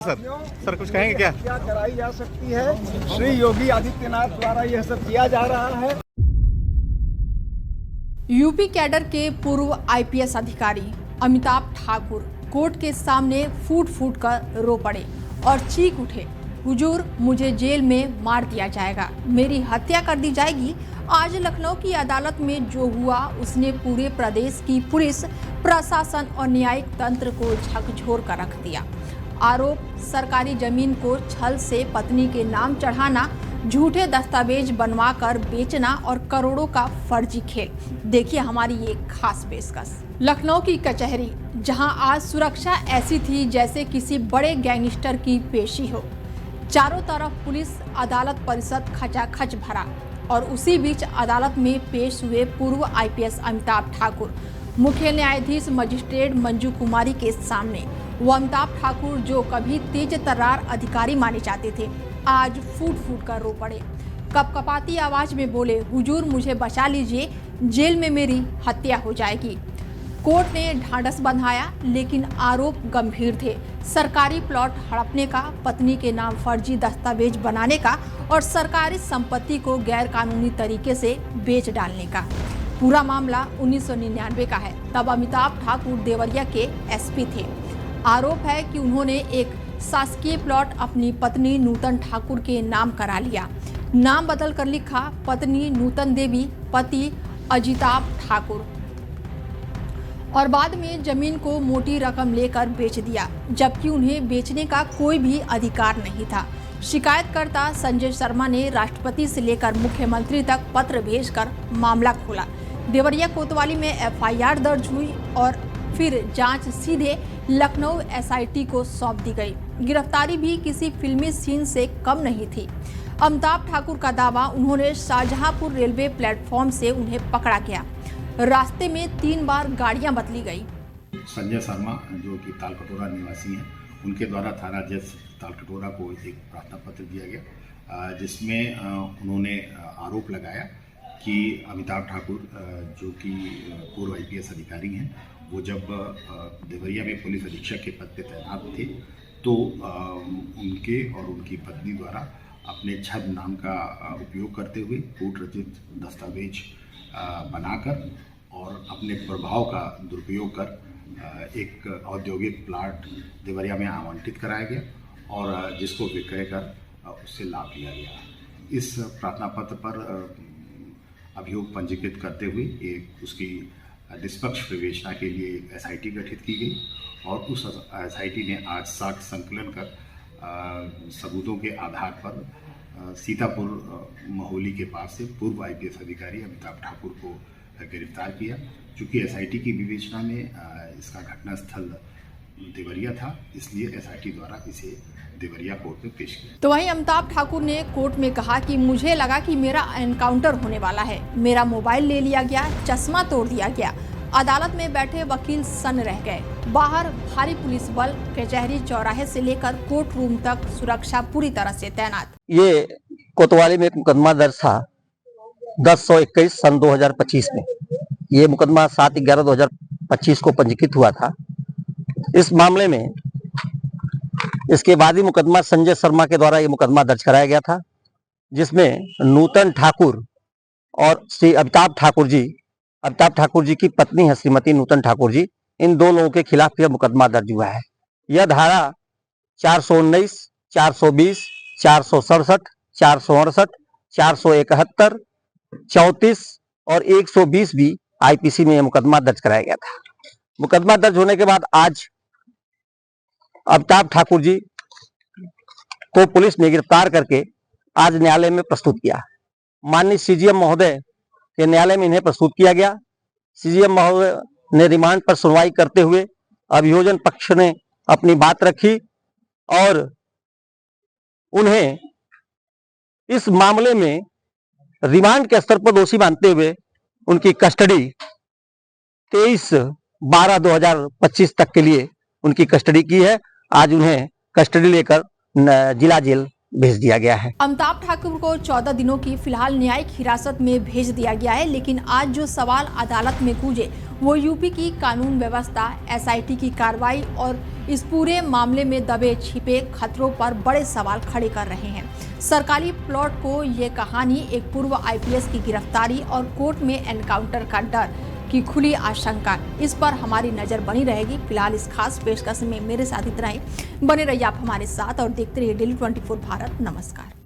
Sir sir कुछ कहेंगे क्या कराई जा सकती है। श्री योगी आदित्यनाथ द्वारा यह सब किया जा रहा है। यूपी कैडर के पूर्व आईपीएस अधिकारी अमिताभ ठाकुर कोर्ट के सामने फूट फूट कर रो पड़े और चीख उठे, हुजूर मुझे जेल में मार दिया जाएगा, मेरी हत्या कर दी जाएगी। आज लखनऊ की अदालत में जो हुआ उसने पूरे प्रदेश की पुलिस प्रशासन और न्यायिक तंत्र को झकझोर कर रख दिया। आरोप सरकारी जमीन को छल से पत्नी के नाम चढ़ाना, झूठे दस्तावेज बनवाकर बेचना और करोड़ों का फर्जी खेल। देखिए हमारी ये खास पेशकश। लखनऊ की कचहरी, जहां आज सुरक्षा ऐसी थी जैसे किसी बड़े गैंगस्टर की पेशी हो। चारों तरफ पुलिस अदालत परिसर खचाखच भरा और उसी बीच अदालत में पेश हुए पूर्व आईपीएस अमिताभ ठाकुर मुख्य न्यायाधीश मजिस्ट्रेट मंजू कुमारी के सामने। वो अमिताभ ठाकुर जो कभी तेज तर्रार अधिकारी माने जाते थे, आज फूट फूट कर रो पड़े। कपकपाती आवाज में बोले, हुजूर मुझे बचा लीजिए, जेल में मेरी हत्या हो जाएगी। कोर्ट ने ढांढस बंधाया, लेकिन आरोप गंभीर थे। सरकारी प्लॉट हड़पने का, पत्नी के नाम फर्जी दस्तावेज बनाने का और सरकारी संपत्ति को गैरकानूनी तरीके से बेच डालने का। पूरा मामला 1999 का है। तब अमिताभ ठाकुर देवरिया के एसपी थे। आरोप है कि उन्होंने एक शासकीय प्लॉट अपनी पत्नी नूतन ठाकुर के नाम करा लिया। नाम बदल कर लिखा पत्नी नूतन देवी, पति अजिताभ ठाकुर, और बाद में जमीन को मोटी रकम लेकर बेच दिया, जबकि उन्हें बेचने का कोई भी अधिकार नहीं था। शिकायतकर्ता संजय शर्मा ने राष्ट्रपति से लेकर मुख्यमंत्री तक पत्र भेजकर मामला खोला। देवरिया कोतवाली में एफआईआर दर्ज हुई और फिर जांच सीधे लखनऊ एसआईटी को सौंप दी गई। गिरफ्तारी भी किसी फिल्मी सीन से कम नहीं थी। अमिताभ ठाकुर का दावा, उन्होंने शाहजहांपुर रेलवे प्लेटफॉर्म से उन्हें पकड़ा गया। रास्ते में 3 बार गाड़ियां बदली गई। संजय शर्मा जो कि तालकटोरा निवासी हैं, उनके द्वारा थाना जज तालकटोरा को एक प्रार्थना पत्र दिया गया, जिसमें उन्होंने आरोप लगाया कि अमिताभ ठाकुर जो कि पूर्व आईपीएस अधिकारी हैं, वो जब देवरिया में पुलिस अधीक्षक के पद पर तैनात थे तो उनके और उनकी पत्नी द्वारा अपने छद नाम का उपयोग करते हुए कूट रचित दस्तावेज बनाकर और अपने प्रभाव का दुरुपयोग कर एक औद्योगिक प्लाट देवरिया में आवंटित कराया गया और जिसको विक्रय कर उससे लाभ लिया गया। इस प्रार्थना पत्र पर अभियोग पंजीकृत करते हुए एक उसकी निष्पक्ष विवेचना के लिए एक एसआईटी गठित की गई और उस एसआईटी ने आज साक्ष्य संकलन कर सबूतों के आधार पर सीतापुर महोली के पास से पूर्व आईपीएस अधिकारी अमिताभ ठाकुर को गिरफ्तार किया। चूँकि एसआईटी की विवेचना में इसका घटनास्थल देवरिया था, इसलिए एसआईटी द्वारा इसे देवरिया कोर्ट में पेश किया। तो वहीं अमिताभ ठाकुर ने कोर्ट में कहा कि मुझे लगा कि मेरा एनकाउंटर होने वाला है, मेरा मोबाइल ले लिया गया, चश्मा तोड़ दिया गया। अदालत में बैठे वकील सन्न रह गए। बाहर भारी पुलिस बल, कचहरी चौराहे से लेकर कोर्ट रूम तक सुरक्षा पूरी तरह से तैनात। ये कोतवाली में एक मुकदमा दर्ज था 10/121 सन 2025 में। ये मुकदमा 7/11/2025 को पंजीकृत हुआ था। इस मामले में इसके बाद ही मुकदमा संजय शर्मा के द्वारा ये मुकदमा दर्ज कराया गया था, जिसमें नूतन ठाकुर और श्री अमिताभ ठाकुर जी की पत्नी है श्रीमती नूतन ठाकुर जी, इन 2 लोगों के खिलाफ यह मुकदमा दर्ज हुआ है। यह धारा 419, 420, 467, 468, 471, 34 और 120 भी आईपीसी में यह मुकदमा दर्ज कराया गया था। मुकदमा दर्ज होने के बाद आज अमिताभ ठाकुर जी को पुलिस ने गिरफ्तार करके आज न्यायालय में प्रस्तुत किया। माननीय सीजीएम महोदय के न्यायालय में इन्हें प्रस्तुत किया गया। सीजीएम महोदय ने रिमांड पर सुनवाई करते हुए अभियोजन पक्ष ने अपनी बात रखी और उन्हें इस मामले में रिमांड के स्तर पर दोषी मानते हुए उनकी कस्टडी 23/12/2025 तक के लिए उनकी कस्टडी की है। आज उन्हें कस्टडी लेकर जिला जेल भेज दिया गया है। अमिताभ ठाकुर को 14 दिनों की फिलहाल न्यायिक हिरासत में भेज दिया गया है, लेकिन आज जो सवाल अदालत में गूंजे वो यूपी की कानून व्यवस्था, एसआईटी की कार्रवाई और इस पूरे मामले में दबे छिपे खतरों पर बड़े सवाल खड़े कर रहे हैं। सरकारी प्लॉट को ये कहानी एक पूर्व आईपीएस की गिरफ्तारी और कोर्ट में एनकाउंटर का डर की खुली आशंका, इस पर हमारी नजर बनी रहेगी। फिलहाल इस खास पेशकश में मेरे साथ इतना ही। बने रहिए आप हमारे साथ और देखते रहिए डेली 24 भारत। नमस्कार।